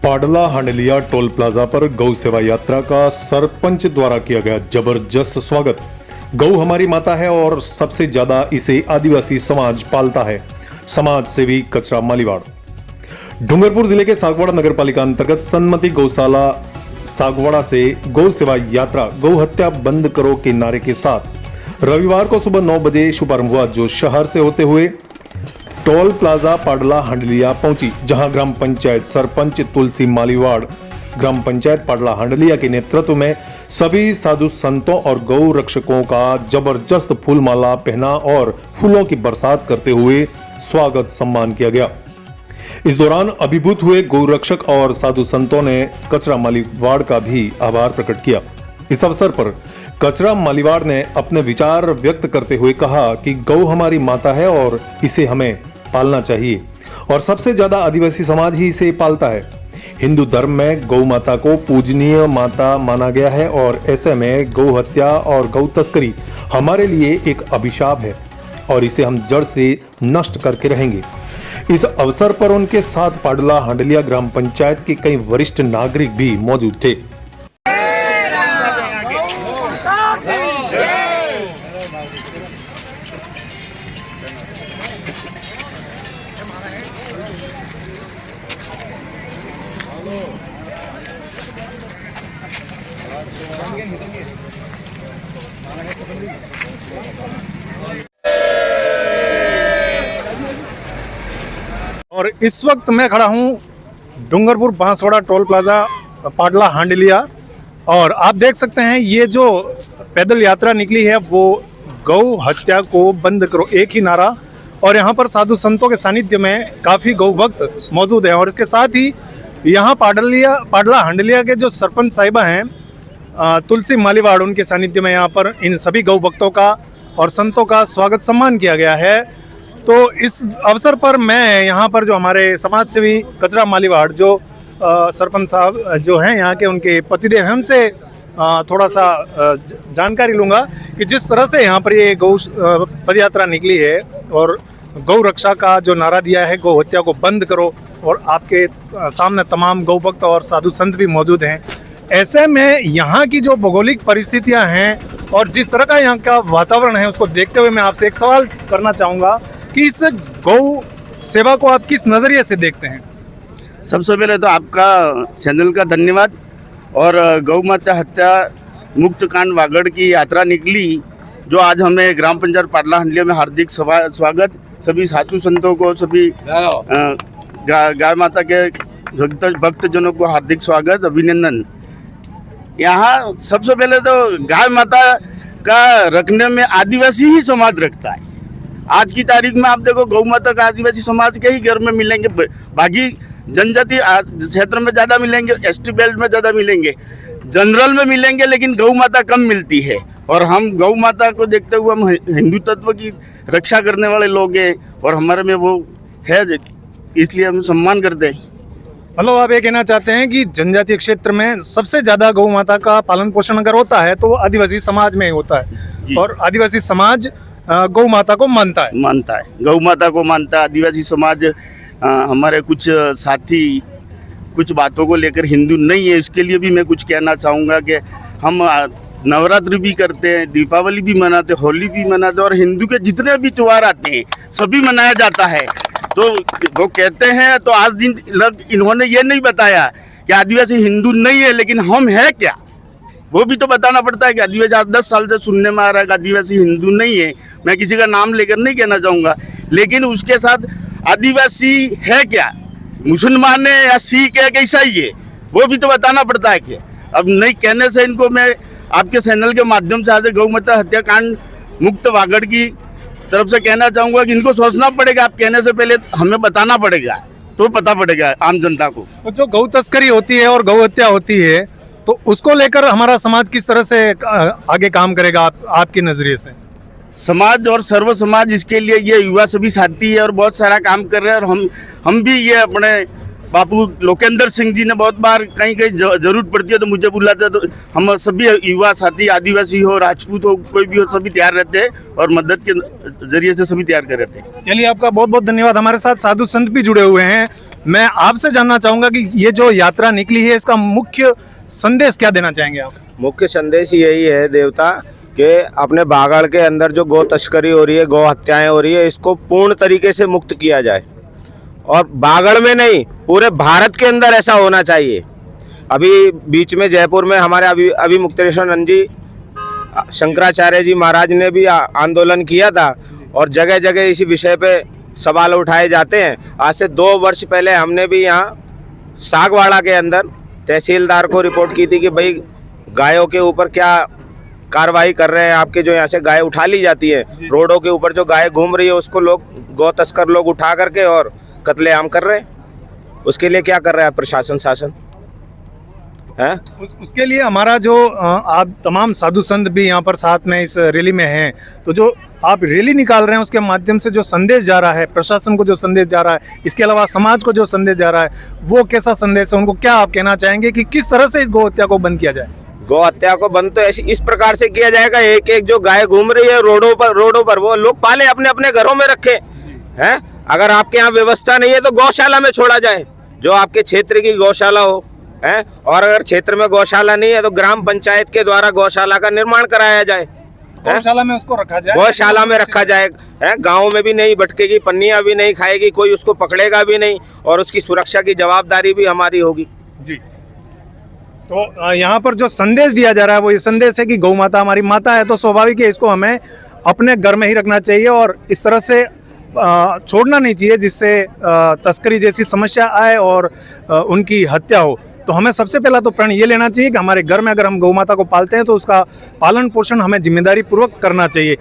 पाडला हांडलिया toll plaza पर गौ सेवा यात्रा का सरपंच द्वारा किया गया जबरदस्त स्वागत। गौ हमारी माता है और सबसे ज्यादा इसे आदिवासी समाज पालता है। समाज सेवी कचरा मालीवाड़। डूंगरपुर जिले के सागवाड़ा नगर पालिका अंतर्गत सन्मति गौशाला सागवाड़ा से गौ सेवा यात्रा गौ हत्या बंद करो के नारे के साथ रविवार को सुबह 9 बजे शुभारंभ हुआ, जो शहर से होते हुए टोल प्लाजा पाडला हांडलिया पहुंची, जहां ग्राम पंचायत सरपंच तुलसी मालीवाड़, ग्राम पंचायत पाडला हांडलिया के नेतृत्व में सभी साधु संतों और गौ रक्षकों का जबरदस्त फूलमाला पहना और फूलों की बरसात करते हुए स्वागत सम्मान किया गया। इस दौरान अभिभूत हुए गौ रक्षक और साधु संतों ने कचरा मालीवाड़ का भी आभार प्रकट किया। इस अवसर पर कचरा मालीवाड़ ने अपने विचार व्यक्त करते हुए कहा कि गौ हमारी माता है और इसे हमें पालना चाहिए और सबसे ज्यादा आदिवासी समाज ही इसे पालता है। हिंदू धर्म में गौ माता को पूजनीय माता माना गया है और ऐसे में गौ हत्या और गौ तस्करी हमारे लिए एक अभिशाप है और इसे हम जड़ से नष्ट करके रहेंगे। इस अवसर पर उनके साथ पाडला हांडलिया ग्राम पंचायत के कई वरिष्ठ नागरिक भी मौजूद थे। और इस वक्त मैं खड़ा हूँ डूंगरपुर बांसवाड़ा टोल प्लाजा पाडला हांडलिया और आप देख सकते हैं ये जो पैदल यात्रा निकली है वो गौ हत्या को बंद करो, एक ही नारा। और यहाँ पर साधु संतों के सानिध्य में काफ़ी गौ भक्त मौजूद हैं और इसके साथ ही यहाँ पाडला हांडलिया के जो सरपंच साहिबा हैं तुलसी मालीवाड़, उनके सानिध्य में यहाँ पर इन सभी गौ भक्तों का और संतों का स्वागत सम्मान किया गया है। तो इस अवसर पर मैं यहाँ पर जो हमारे समाज सेवी कचरा मालीवाड़ जो सरपंच साहब जो हैं यहाँ के, उनके पतिदेव हैं, उनसे थोड़ा सा जानकारी लूँगा कि जिस तरह से यहाँ पर ये गौ पदयात्रा निकली है और गौ रक्षा का जो नारा दिया है, गौ हत्या को बंद करो, और आपके सामने तमाम गौ भक्त और साधु संत भी मौजूद हैं। ऐसे में यहाँ की जो भौगोलिक परिस्थितियाँ हैं और जिस तरह का यहाँ का वातावरण है, उसको देखते हुए मैं आपसे एक सवाल करना चाहूँगा कि इस गौ सेवा को आप किस नज़रिए से देखते हैं? सबसे पहले तो आपका चैनल का धन्यवाद। और गौ माता हत्या मुक्त कांड वागड़ की यात्रा निकली, जो आज हमें ग्राम पंचायत पाडला हांडलिया में हार्दिक स्वागत। सभी साधु संतों को, सभी गाय माता के भक्तजनों को हार्दिक स्वागत, अभिनंदन। यहाँ सबसे पहले तो गाय माता का रखने में आदिवासी ही समाज रखता है। आज की तारीख में आप देखो, गौ माता का आदिवासी समाज के ही घर में मिलेंगे, बाकी जनजाति क्षेत्र में ज़्यादा मिलेंगे, एसटी बेल्ट में ज़्यादा मिलेंगे, जनरल में मिलेंगे, लेकिन गौ माता कम मिलती है। और हम गौ माता को देखते हुए हम हिंदू तत्व की रक्षा करने वाले लोग हैं और हमारे में वो है, इसलिए हम सम्मान करते हैं। मतलब आप ये कहना चाहते हैं कि जनजातीय क्षेत्र में सबसे ज़्यादा गौ माता का पालन पोषण अगर होता है तो वो आदिवासी समाज में होता है और आदिवासी समाज गौ माता को मानता है। गौ माता को मानता है आदिवासी समाज। हमारे कुछ साथी कुछ बातों को लेकर हिंदू नहीं है, इसके लिए भी मैं कुछ कहना चाहूँगा कि हम नवरात्रि भी करते हैं, दीपावली भी मनाते, होली भी मनाते और हिंदू के जितने भी त्यौहार आते हैं सभी मनाया जाता है। तो वो कहते हैं, तो आज दिन लग इन्होंने ये नहीं बताया कि आदिवासी हिंदू नहीं है, लेकिन हम हैं क्या, वो भी तो बताना पड़ता है कि आदिवासी आज 10 साल से सुनने में आ रहा है कि आदिवासी हिंदू नहीं है। मैं किसी का नाम लेकर नहीं कहना चाहूँगा, लेकिन उसके साथ आदिवासी है क्या, मुसलमान है या सिख है, कैसा ही है, वो भी तो बताना पड़ता है। कि अब नहीं कहने से इनको मैं आपके चैनल के माध्यम से आज गौ माता हत्याकांड मुक्त वागड़ की तरफ से कहना चाहूँगा कि इनको सोचना पड़ेगा। आप कहने से पहले हमें बताना पड़ेगा, तो पता पड़ेगा आम जनता को। तो जो गौ तस्करी होती है और गौ हत्या होती है, तो उसको लेकर हमारा समाज किस तरह से आगे काम करेगा आपके नज़रिए से? समाज और सर्व समाज, इसके लिए ये युवा सभी साथी है और बहुत सारा काम कर रहे हैं। और हम भी ये अपने बापू लोकेंद्र सिंह जी ने बहुत बार कहीं कहीं जरूरत पड़ती है तो मुझे बुलाते हैं, तो हम सभी युवा साथी, आदिवासी हो, राजपूत हो, कोई भी हो, सभी तैयार रहते हैं और मदद के जरिए से सभी तैयार कर रहते हैं। चलिए, आपका बहुत बहुत धन्यवाद। हमारे साथ साधु संत भी जुड़े हुए हैं। मैं आपसे जानना चाहूंगा कि ये जो यात्रा निकली है इसका मुख्य संदेश क्या देना चाहेंगे आप? मुख्य संदेश यही है देवता कि अपने बागड़ के अंदर जो गौ तस्करी हो रही है, गौ हत्याएं हो रही है, इसको पूर्ण तरीके से मुक्त किया जाए। और बागड़ में नहीं, पूरे भारत के अंदर ऐसा होना चाहिए। अभी बीच में जयपुर में हमारे अभी मुक्तेश्वर जी शंकराचार्य जी महाराज ने भी आंदोलन किया था और जगह जगह इसी विषय पे सवाल उठाए जाते हैं। आज से 2 वर्ष पहले हमने भी यहाँ सागवाड़ा के अंदर तहसीलदार को रिपोर्ट की थी कि भाई गायों के ऊपर क्या कार्रवाई कर रहे हैं आपके, जो यहाँ से गाय उठा ली जाती है, रोडों के ऊपर जो गाय घूम रही है उसको लोग गौ तस्कर लोग उठा करके और कत्लेआम कर रहे हैं। उसके लिए क्या कर रहा है प्रशासन शासन है? उसके लिए हमारा जो आप तमाम साधु संत भी यहाँ पर साथ में इस रैली में हैं, तो जो आप रैली निकाल रहे हैं उसके माध्यम से जो संदेश जा रहा है, प्रशासन को जो संदेश जा रहा है, इसके अलावा समाज को जो संदेश जा रहा है, वो कैसा संदेश है? उनको क्या आप कहना चाहेंगे कि किस तरह से इस गौ हत्या को बंद किया जाए? गौ हत्या को बंद तो ऐसी इस प्रकार से किया जाएगा, एक एक जो गाय घूम रही है रोडों पर वो लोग पाले, अपने अपने घरों में रखे हैं। अगर आपके यहाँ व्यवस्था नहीं है तो गौशाला में छोड़ा जाए, जो आपके क्षेत्र की गौशाला हो है। और अगर क्षेत्र में गौशाला नहीं है तो ग्राम पंचायत के द्वारा गौशाला का निर्माण कराया जाए, गौशाला में उसको रखा जाए, गौशाला में रखा जाए है। गाँव में भी नहीं भटकेगी, पन्नियां भी नहीं खाएगी, कोई उसको पकड़ेगा भी नहीं और उसकी सुरक्षा की जवाबदारी भी हमारी होगी जी। तो यहाँ पर जो संदेश दिया जा रहा है वो ये संदेश है कि गौ माता हमारी माता है, तो स्वाभाविक है इसको हमें अपने घर में ही रखना चाहिए और इस तरह से छोड़ना नहीं चाहिए जिससे तस्करी जैसी समस्या आए और उनकी हत्या हो। तो हमें सबसे पहला तो प्रण ये लेना चाहिए कि हमारे घर में अगर हम गौ माता को पालते हैं तो उसका पालन पोषण हमें जिम्मेदारी पूर्वक करना चाहिए।